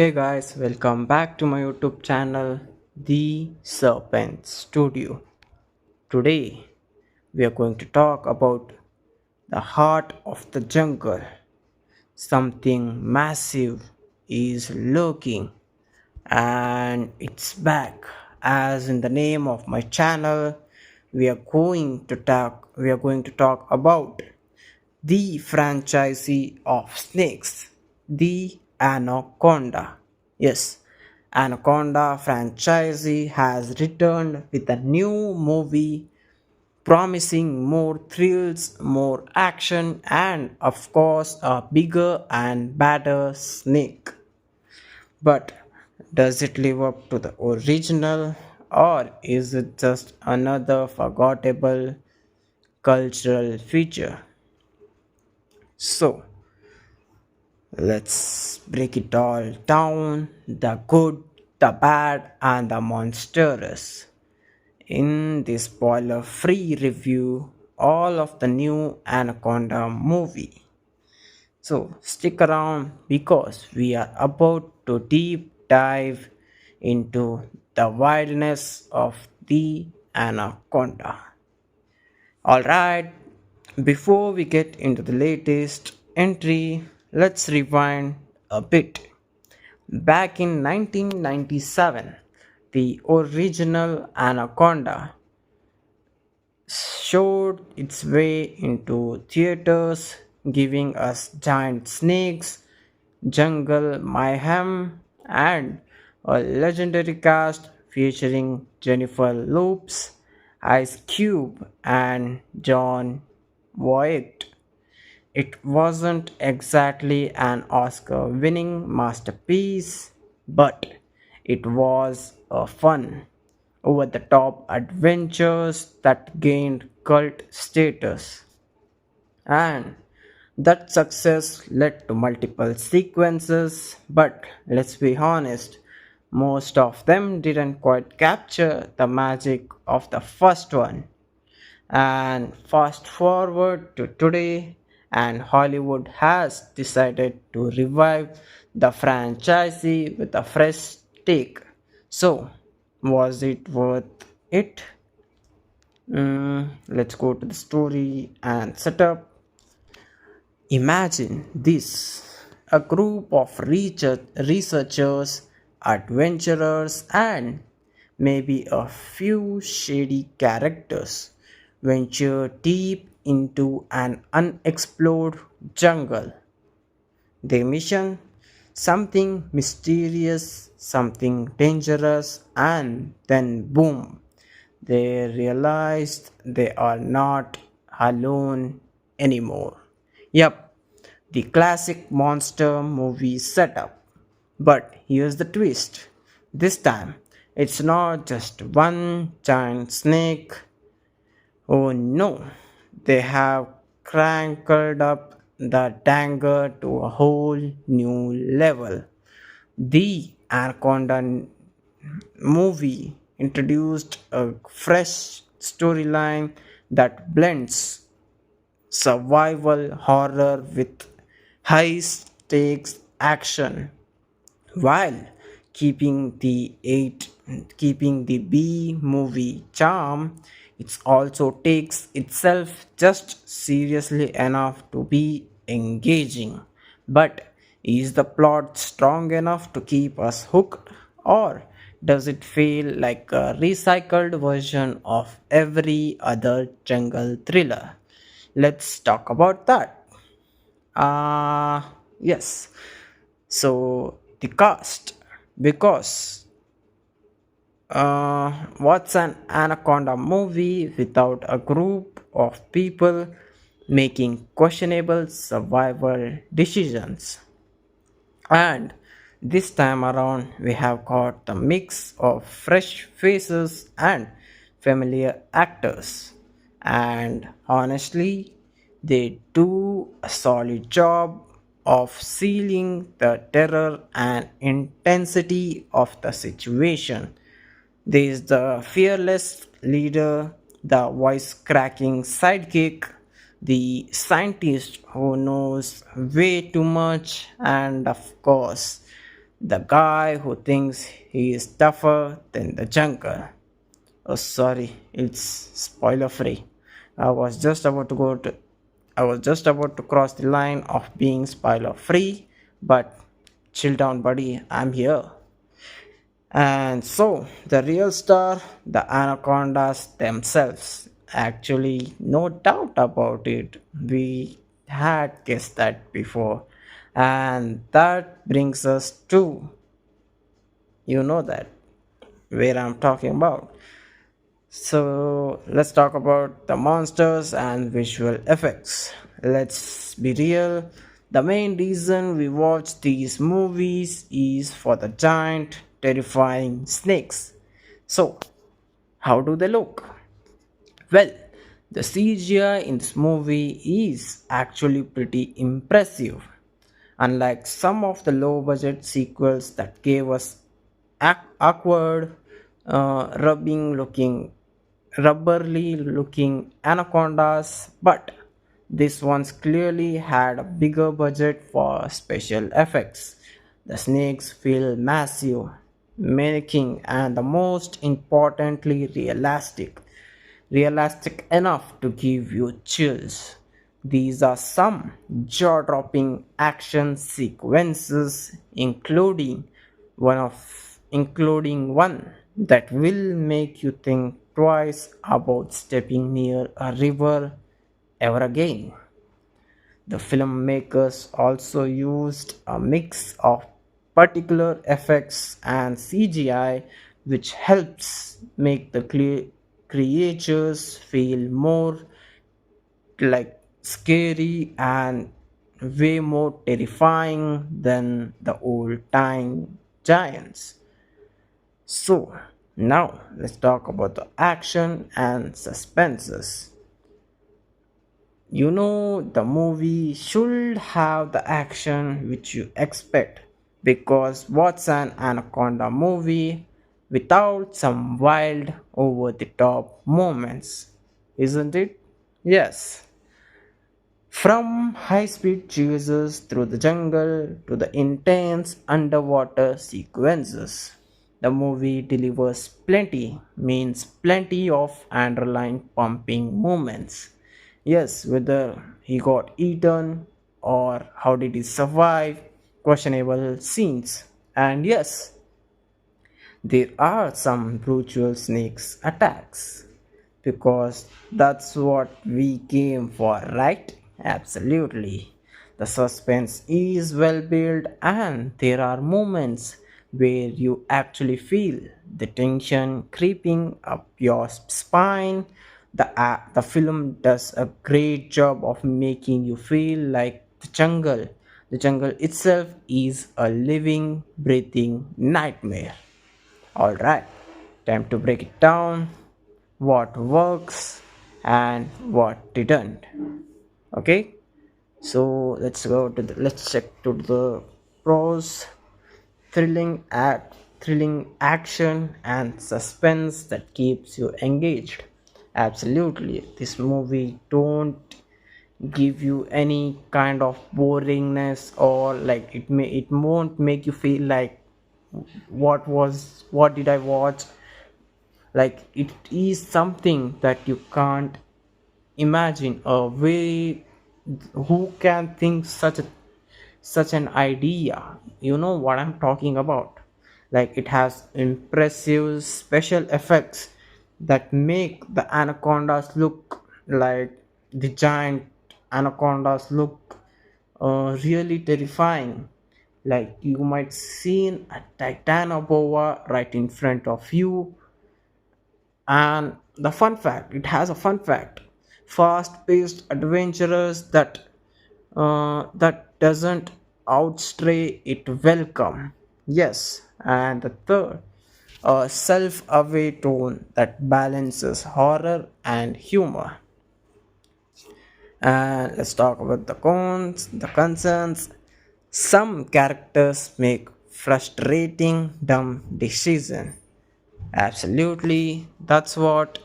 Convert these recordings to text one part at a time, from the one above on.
Hey guys, welcome back to my YouTube channel, The Serpent Studio. Today we are going to talk about the heart of the jungle. Something massive is lurking and it's back. As in the name of my channel, we are going to talk about the franchisee of snakes, the Anaconda. Yes, Anaconda franchisee has returned with a new movie promising more thrills, more action, and of course, a bigger and badder snake. But does it live up to the original, or is it just another forgettable cultural feature? So, let's break it all down, the good, the bad, and the monstrous. In this spoiler free review, all of the new Anaconda movie. So, stick around because we are about to deep dive into the wildness of the Anaconda. Alright, before we get into the latest entry, let's rewind a bit. Back in 1997, the original Anaconda showed its way into theaters, giving us giant snakes, jungle mayhem, and a legendary cast featuring Jennifer Lopez, Ice Cube, and John Voight. It wasn't exactly an Oscar winning masterpiece, but it was a fun, over the top adventures that gained cult status. And that success led to multiple sequences, but let's be honest, most of them didn't quite capture the magic of the first one. And fast forward to today, and Hollywood has decided to revive the franchise with a fresh take. So, was it worth it? Let's go to the story and setup. Imagine this, a group of researchers, adventurers, and maybe a few shady characters venture deep into an unexplored jungle. Their mission? Something mysterious, something dangerous, and then boom, they realized they are not alone anymore. Yup, the classic monster movie setup. But here's the twist. This time, it's not just one giant snake. Oh no, they have cranked up the danger to a whole new level. The Anaconda movie introduced a fresh storyline that blends survival horror with high stakes action while keeping the eight keeping the B movie charm. It also takes itself just seriously enough to be engaging. But is the plot strong enough to keep us hooked, or does it feel like a recycled version of every other jungle thriller? Let's talk about that. Yes. So the cast, because what's an Anaconda movie without a group of people making questionable survival decisions? And this time around, we have got the mix of fresh faces and familiar actors. And honestly, they do a solid job of sealing the terror and intensity of the situation. There is the fearless leader, the voice cracking sidekick, the scientist who knows way too much, and of course, The guy who thinks he is tougher than the jungle. Oh, sorry, it's spoiler free. I was just about to go to I was just about to cross the line of being spoiler free, but chill down, buddy, I'm here. And so, the real star, the anacondas themselves. Actually, no doubt about it. We had guessed that before. And that brings us to, you know that, where I'm talking about. So let's talk about the monsters and visual effects. Let's be real. The main reason we watch these movies is for the giant, terrifying snakes. So, how do they look? Well, the CGI in this movie is actually pretty impressive. Unlike some of the low budget sequels that gave us awkward, rubberly looking anacondas, but this one's clearly had a bigger budget for special effects. The snakes feel massive, making and the most importantly realistic enough to give you chills. These are some jaw dropping action sequences, including one that will make you think twice about stepping near a river ever again. The filmmakers also used a mix of particular effects and CGI, which helps make the creatures feel more like scary and way more terrifying than the old time giants. So, now let's talk about the action and suspenses. You know, the movie should have the action which you expect, because what's an Anaconda movie without some wild, over the top moments? Isn't it? Yes. From high speed chases through the jungle to the intense underwater sequences, the movie delivers means plenty of underline pumping moments. Yes, whether he got eaten or how did he survive, questionable scenes. And yes, there are some brutal snakes attacks, because that's what we came for, right? Absolutely. The suspense is well built, and there are moments where you actually feel the tension creeping up your spine. The film does a great job of making you feel like the jungle itself is a living, breathing nightmare. Alright, time to break it down, what works and what didn't. Okay, so let's check to the pros. Thrilling action and suspense that keeps you engaged. Absolutely, this movie don't give you any kind of boringness, or like it won't make you feel like what did I watch. Like, it is something that you can't imagine a way. Who can think such an idea? You know what I'm talking about. Like, it has impressive special effects that make the anacondas look like the giant anacondas look really terrifying. Like, you might see a titanoboa right in front of you. And the fun fact, it has a fun fact: fast-paced adventurers that doesn't outstray it welcome. Yes, and the third, a self-aware tone that balances horror and humor. And let's talk about the concerns. Some characters make frustrating dumb decisions. Absolutely, that's what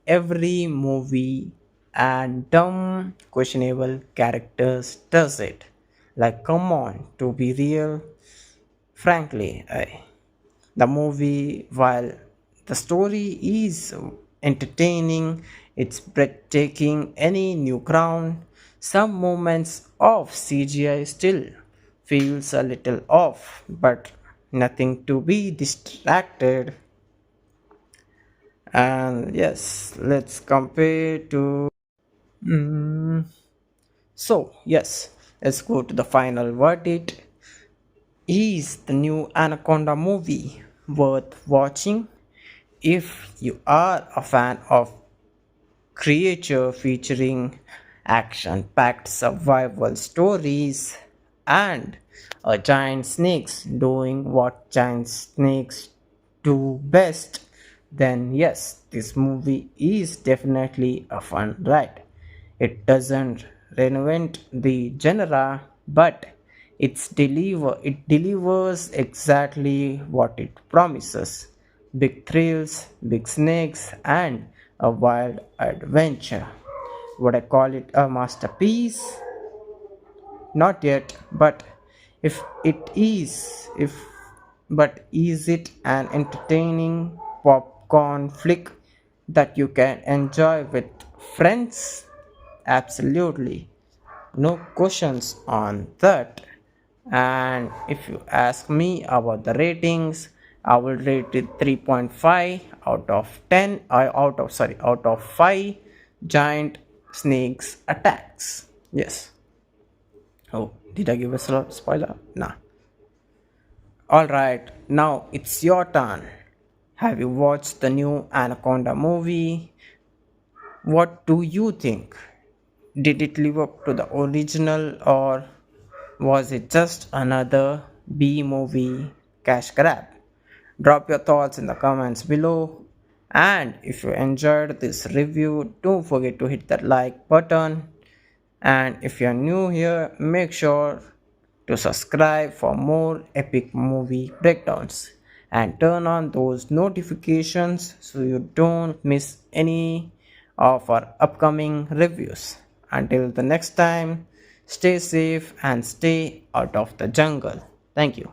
every movie and dumb questionable characters does it. Like, come on, to be real, frankly, the movie, while the story is entertaining, it's breathtaking, any new ground, some moments of CGI still feels a little off, but nothing to be distracted. And yes, let's compare to. Mm, so, yes, let's go to the final verdict. Is the new Anaconda movie worth watching? If you are a fan of creature featuring action packed survival stories and a giant snakes doing what giant snakes do best, then yes, this movie is definitely a fun ride. It doesn't reinvent the genre, but it delivers exactly what it promises. Big thrills, big snakes, and a wild adventure. Would I call it a masterpiece? Not yet, but if it is, if but is it an entertaining popcorn flick that you can enjoy with friends? Absolutely. No questions on that. And if you ask me about the ratings, I will rate it 3.5 out of 10, out of 5 giant snakes attacks. Yes. Oh, did I give a spoiler? Nah. Alright, now it's your turn. Have you watched the new Anaconda movie? What do you think? Did it live up to the original, or was it just another B movie cash grab? Drop your thoughts in the comments below. And if you enjoyed this review, don't forget to hit that like button. And if you're new here, make sure to subscribe for more epic movie breakdowns and turn on those notifications so you don't miss any of our upcoming reviews. Until the next time, stay safe and stay out of the jungle. Thank you.